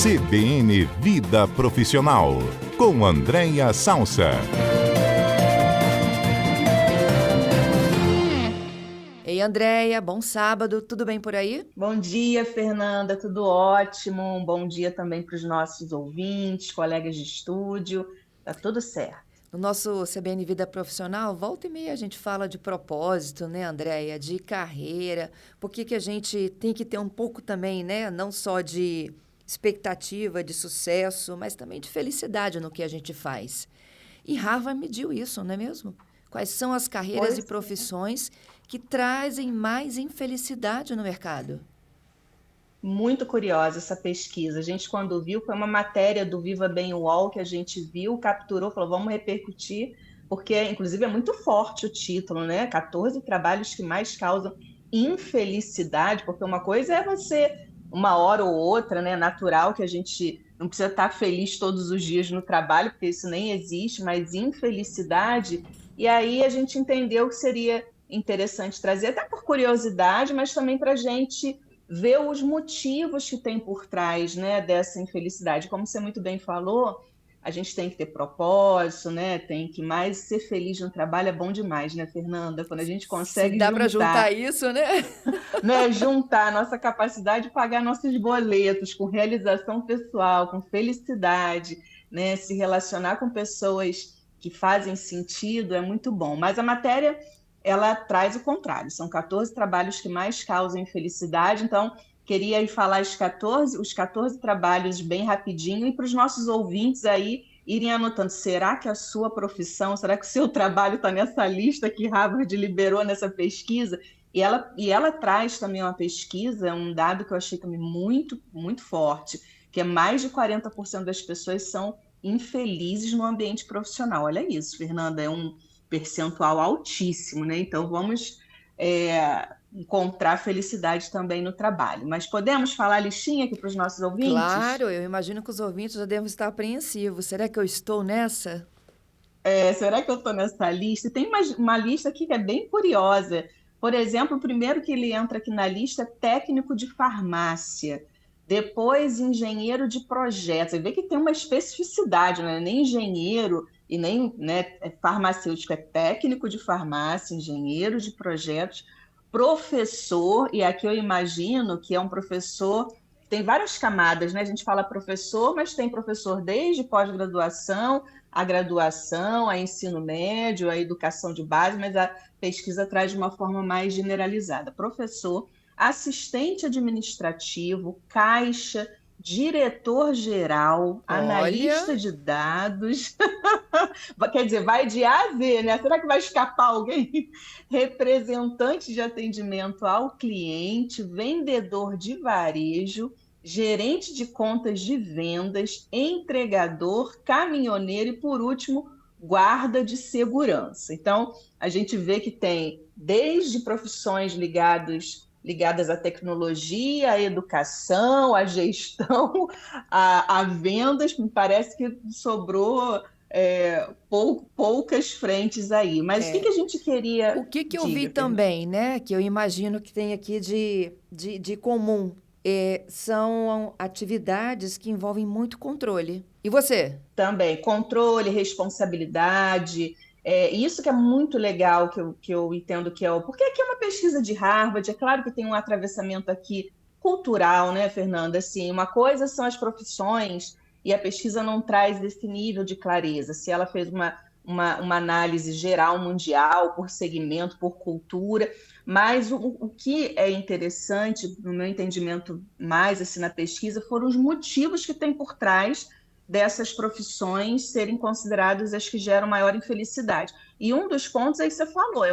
CBN Vida Profissional, com Andréia Salsa. Ei, Andréia, bom sábado, tudo bem por aí? Bom dia, Fernanda, tudo ótimo. Um bom dia também para os nossos ouvintes, colegas de estúdio. Tá tudo certo. No nosso CBN Vida Profissional, volta e meia a gente fala de propósito, né, Andréia? De carreira, por que a gente tem que ter um pouco também, né? Não só de expectativa, de sucesso, mas também de felicidade no que a gente faz. E Harvard mediu isso, não é mesmo? Quais são as carreiras e profissões que trazem mais infelicidade no mercado? Muito curiosa essa pesquisa. A gente, quando viu, foi uma matéria do Viva Bem UOL que a gente viu, capturou, falou, vamos repercutir, porque, inclusive, é muito forte o título, né? 14 trabalhos que mais causam infelicidade, porque uma coisa é você, uma hora ou outra, né? Natural que a gente não precisa estar feliz todos os dias no trabalho, porque isso nem existe, mas infelicidade. E aí a gente entendeu que seria interessante trazer, até por curiosidade, mas também para a gente ver os motivos que tem por trás, né, dessa infelicidade. Como você muito bem falou, a gente tem que ter propósito, né? Tem que mais ser feliz no trabalho é bom demais, né, Fernanda? Quando a gente Se consegue dá para juntar isso, né? né, juntar a nossa capacidade de pagar nossos boletos com realização pessoal, com felicidade, né, se relacionar com pessoas que fazem sentido é muito bom. Mas a matéria ela traz o contrário. São 14 trabalhos que mais causam infelicidade. Então, queria aí falar os 14 trabalhos bem rapidinho e para os nossos ouvintes aí irem anotando. Será que a sua profissão, será que o seu trabalho está nessa lista que Harvard liberou nessa pesquisa? E ela traz também uma pesquisa, um dado que eu achei também muito, muito forte, que é mais de 40% das pessoas são infelizes no ambiente profissional. Olha isso, Fernanda, é um percentual altíssimo, né? Então vamos encontrar felicidade também no trabalho. Mas podemos falar a listinha aqui para os nossos ouvintes? Claro, eu imagino que os ouvintes já devem estar apreensivos. Será que eu estou nessa? Será que eu estou nessa lista? Tem uma lista aqui que é bem curiosa. Por exemplo, o primeiro que ele entra aqui na lista é técnico de farmácia. Depois, engenheiro de projetos. Você vê que tem uma especificidade, não é nem engenheiro e nem, né, farmacêutico, é técnico de farmácia, engenheiro de projetos, professor, e aqui eu imagino que é um professor, tem várias camadas, né? A gente fala professor, mas tem professor desde pós-graduação, a graduação, a ensino médio, a educação de base, mas a pesquisa traz de uma forma mais generalizada. Professor, assistente administrativo, caixa, diretor-geral, Olha, analista de dados, quer dizer, vai de A a Z, né? Será que vai escapar alguém? Representante de atendimento ao cliente, vendedor de varejo, gerente de contas de vendas, entregador, caminhoneiro e, por último, guarda de segurança. Então, a gente vê que tem desde profissões ligadas à tecnologia, à educação, à gestão, a vendas, me parece que sobrou poucas frentes aí. Mas o que é. a gente queria... O que eu vi Diga, Fernanda. também, né, que eu imagino que tem aqui de comum, são atividades que envolvem muito controle. E você? Também, controle, responsabilidade, isso que é muito legal, que eu entendo que é o... Porque aqui é uma pesquisa de Harvard, é claro que tem um atravessamento aqui cultural, né, Fernanda? Assim, uma coisa são as profissões, e a pesquisa não traz esse nível de clareza. Se ela fez uma análise geral, mundial, por segmento, por cultura, mas o que é interessante, no meu entendimento mais assim, na pesquisa, foram os motivos que tem por trás dessas profissões serem consideradas as que geram maior infelicidade. E um dos pontos aí que você falou,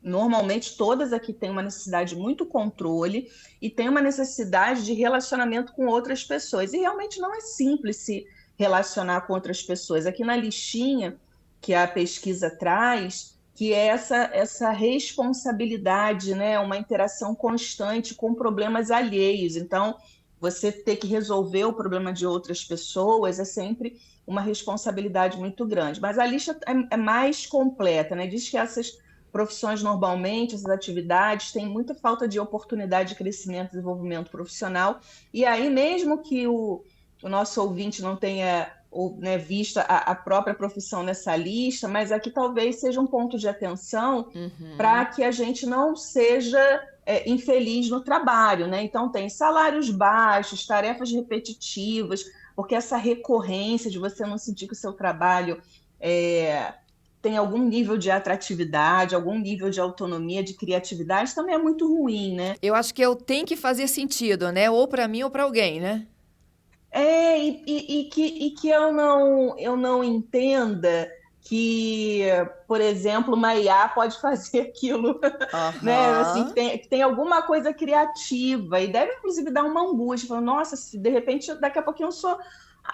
normalmente todas aqui têm uma necessidade de muito controle e tem uma necessidade de relacionamento com outras pessoas. E realmente não é simples se relacionar com outras pessoas. Aqui na listinha que a pesquisa traz, que é essa responsabilidade, né? Uma interação constante com problemas alheios. Então, você ter que resolver o problema de outras pessoas é sempre uma responsabilidade muito grande. Mas a lista é mais completa, né? Diz que essas profissões, normalmente, essas atividades, têm muita falta de oportunidade de crescimento e desenvolvimento profissional. E aí, mesmo que o nosso ouvinte não tenha né, visto a própria profissão nessa lista, mas aqui talvez seja um ponto de atenção para que a gente não seja infeliz no trabalho, né? Então, tem salários baixos, tarefas repetitivas, porque essa recorrência de você não sentir que o seu trabalho tem algum nível de atratividade, algum nível de autonomia, de criatividade, também é muito ruim, né? Eu acho que eu tenho que fazer sentido, né? Ou para mim ou para alguém, né? E que eu não entenda que, por exemplo, uma IA pode fazer aquilo, né? Assim, Aham. que tem alguma coisa criativa e deve, inclusive, dar uma angústia. Falando, nossa, se de repente, daqui a pouquinho eu sou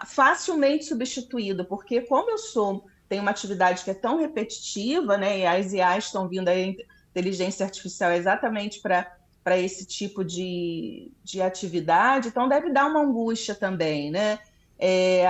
facilmente substituída, porque como tenho uma atividade que é tão repetitiva, né? E as IAs estão vindo aí, a inteligência artificial exatamente para esse tipo de atividade, então deve dar uma angústia também, né?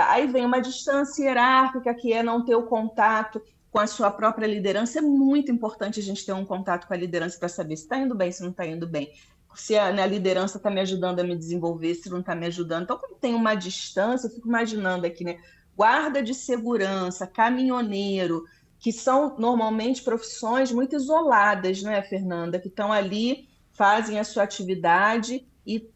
Aí vem uma distância hierárquica, que é não ter o contato com a sua própria liderança. É muito importante a gente ter um contato com a liderança para saber se está indo bem, se não está indo bem. Se a liderança está me ajudando a me desenvolver, se não está me ajudando. Então, quando tem uma distância, eu fico imaginando aqui, né? Guarda de segurança, caminhoneiro, que são normalmente profissões muito isoladas, né, Fernanda? Que estão ali, fazem a sua atividade e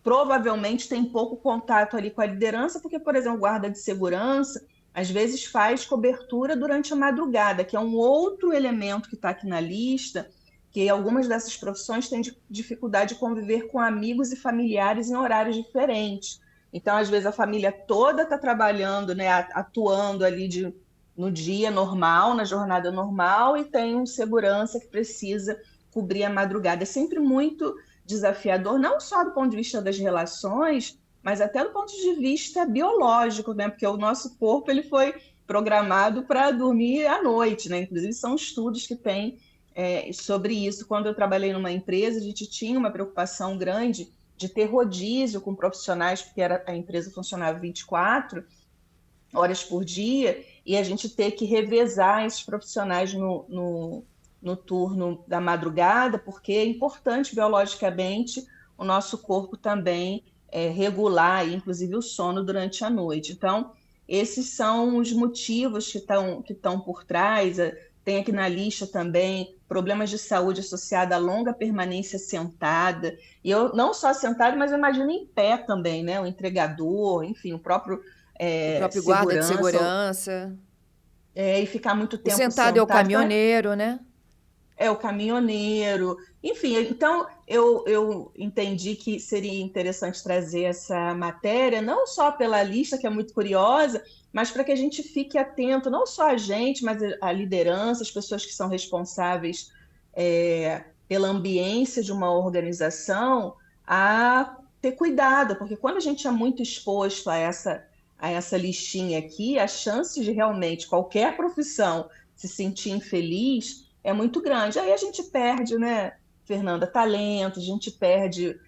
provavelmente tem pouco contato ali com a liderança, porque, por exemplo, guarda de segurança, às vezes faz cobertura durante a madrugada, que é um outro elemento que está aqui na lista, que algumas dessas profissões têm dificuldade de conviver com amigos e familiares em horários diferentes. Então, às vezes, a família toda está trabalhando, né, atuando ali no dia normal, na jornada normal, e tem um segurança que precisa cobrir a madrugada. É sempre muito desafiador, não só do ponto de vista das relações, mas até do ponto de vista biológico, né? Porque o nosso corpo ele foi programado para dormir à noite, né? Inclusive, são estudos que têm sobre isso. Quando eu trabalhei numa empresa, a gente tinha uma preocupação grande de ter rodízio com profissionais, porque a empresa funcionava 24 horas por dia, e a gente ter que revezar esses profissionais no turno da madrugada, porque é importante biologicamente o nosso corpo também regular, inclusive o sono durante a noite. Então, esses são os motivos que estão por trás. Tem aqui na lista também problemas de saúde associados à longa permanência sentada. E eu não só sentada, mas eu imagino em pé também, né? O entregador, enfim, o próprio O próprio guarda de segurança, segurança. e ficar muito O tempo sentado é o sentado. Então, caminhoneiro, né? o caminhoneiro, enfim. Então, eu entendi que seria interessante trazer essa matéria, não só pela lista, que é muito curiosa, mas para que a gente fique atento, não só a gente, mas a liderança, as pessoas que são responsáveis pela ambiência de uma organização, a ter cuidado, porque quando a gente é muito exposto a essa listinha aqui, a chance de realmente qualquer profissão se sentir infeliz é muito grande. Aí a gente perde, né, Fernanda, talento, a gente perde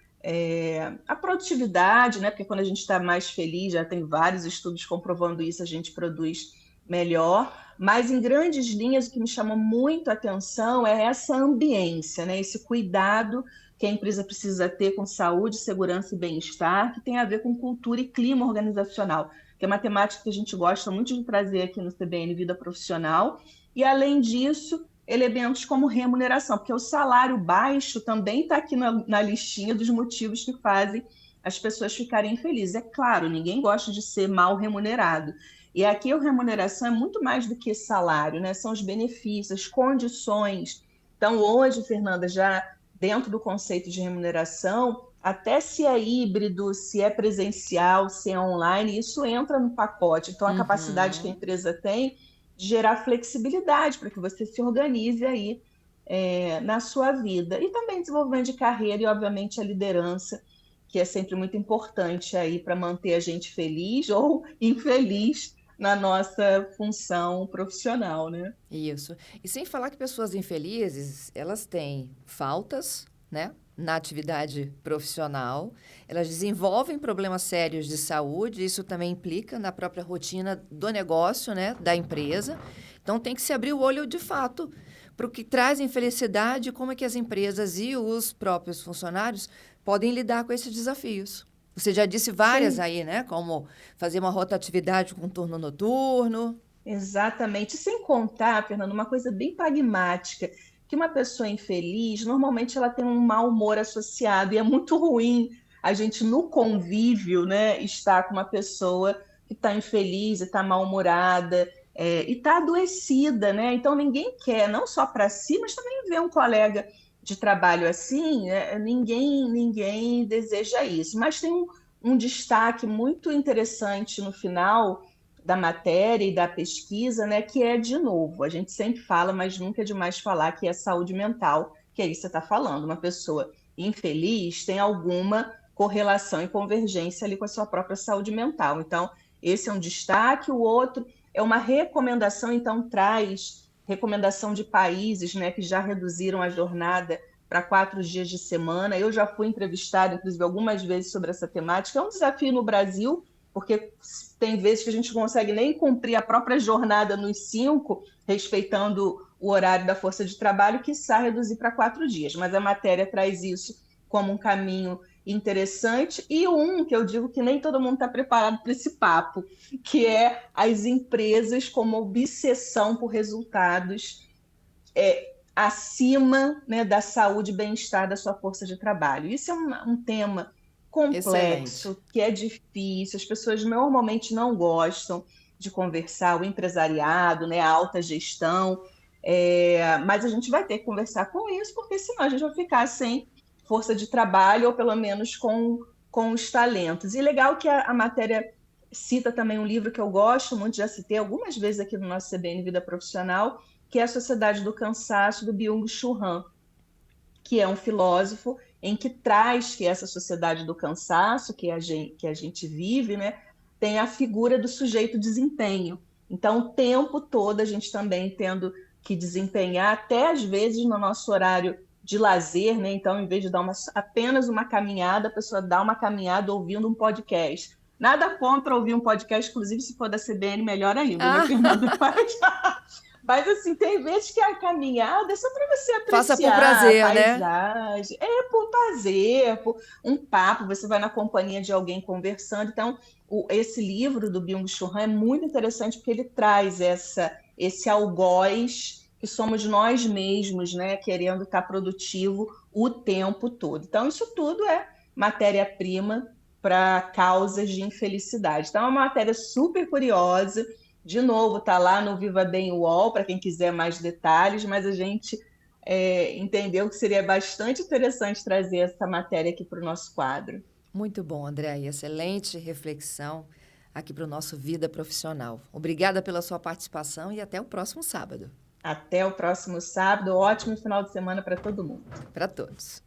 a produtividade, né? Porque quando a gente está mais feliz, já tem vários estudos comprovando isso, a gente produz melhor. Mas, em grandes linhas, o que me chama muito a atenção é essa ambiência, né? Esse cuidado que a empresa precisa ter com saúde, segurança e bem-estar, que tem a ver com cultura e clima organizacional, que é uma temática que a gente gosta muito de trazer aqui no CBN Vida Profissional. E, além disso, elementos como remuneração, porque o salário baixo também está aqui na listinha dos motivos que fazem as pessoas ficarem infelizes. É claro, ninguém gosta de ser mal remunerado. E aqui a remuneração é muito mais do que salário, né? São os benefícios, as condições. Então, hoje, Fernanda, já dentro do conceito de remuneração, até se é híbrido, se é presencial, se é online, isso entra no pacote. Então, a capacidade que a empresa tem de gerar flexibilidade para que você se organize aí na sua vida. E também desenvolvimento de carreira e, obviamente, a liderança, que é sempre muito importante aí para manter a gente feliz ou infeliz na nossa função profissional, né? Isso. E sem falar que pessoas infelizes, elas têm faltas, né, na atividade profissional, elas desenvolvem problemas sérios de saúde, isso também implica na própria rotina do negócio, né, da empresa. Então, tem que se abrir o olho, de fato, para o que traz infelicidade e como é que as empresas e os próprios funcionários podem lidar com esses desafios. Você já disse várias Sim. aí, né? Como fazer uma rotatividade com turno noturno. Exatamente. Sem contar, Fernando, uma coisa bem pragmática, que uma pessoa infeliz, normalmente ela tem um mau humor associado, e é muito ruim a gente, no convívio, né, estar com uma pessoa que está infeliz e está mal-humorada, e está adoecida, né? Então ninguém quer, não só para si, mas também ver um colega de trabalho assim, ninguém deseja isso. Mas tem um destaque muito interessante no final da matéria e da pesquisa, né, que é, de novo, a gente sempre fala, mas nunca é demais falar, que é saúde mental, que é isso que você está falando. Uma pessoa infeliz tem alguma correlação e convergência ali com a sua própria saúde mental. Então, esse é um destaque. O outro é uma recomendação, então traz recomendação de países, né, que já reduziram a jornada para 4 dias de semana. Eu já fui entrevistada, inclusive, algumas vezes sobre essa temática. É um desafio no Brasil, porque tem vezes que a gente não consegue nem cumprir a própria jornada nos 5, respeitando o horário da força de trabalho, quiçá reduzir para 4 dias. Mas a matéria traz isso como um caminho interessante, e um que eu digo que nem todo mundo está preparado para esse papo, que é as empresas como obsessão por resultados acima, né, da saúde e bem-estar da sua força de trabalho. Isso é um tema Excelente. complexo, que é difícil, as pessoas normalmente não gostam de conversar, o empresariado, né, a alta gestão, mas a gente vai ter que conversar com isso, porque senão a gente vai ficar sem força de trabalho, ou pelo menos com os talentos. E legal que a matéria cita também um livro que eu gosto muito, já citei algumas vezes aqui no nosso CBN Vida Profissional, que é a Sociedade do Cansaço, do Byung-Chul Han, que é um filósofo em que traz que essa sociedade do cansaço que a gente vive, né, tem a figura do sujeito desempenho. Então, o tempo todo a gente também tendo que desempenhar, até às vezes no nosso horário de lazer, né? Então, em vez de dar apenas uma caminhada, a pessoa dá uma caminhada ouvindo um podcast. Nada contra ouvir um podcast, inclusive se for da CBN, melhor ainda, né, Ah, Fernanda? Mas, assim, tem vezes que a caminhada é só para você faça por apreciar a prazer, né? paisagem, por prazer, por um papo, você vai na companhia de alguém conversando. Então, esse livro do Byung-Chul Han é muito interessante, porque ele traz esse algoz que somos nós mesmos, né, querendo estar produtivo o tempo todo. Então, isso tudo é matéria-prima para causas de infelicidade. Então, é uma matéria super curiosa. De novo, está lá no Viva Bem UOL, para quem quiser mais detalhes, mas a gente entendeu que seria bastante interessante trazer essa matéria aqui para o nosso quadro. Muito bom, André. Excelente reflexão aqui para o nosso Vida Profissional. Obrigada pela sua participação e até o próximo sábado. Até o próximo sábado. Ótimo final de semana para todo mundo. Para todos.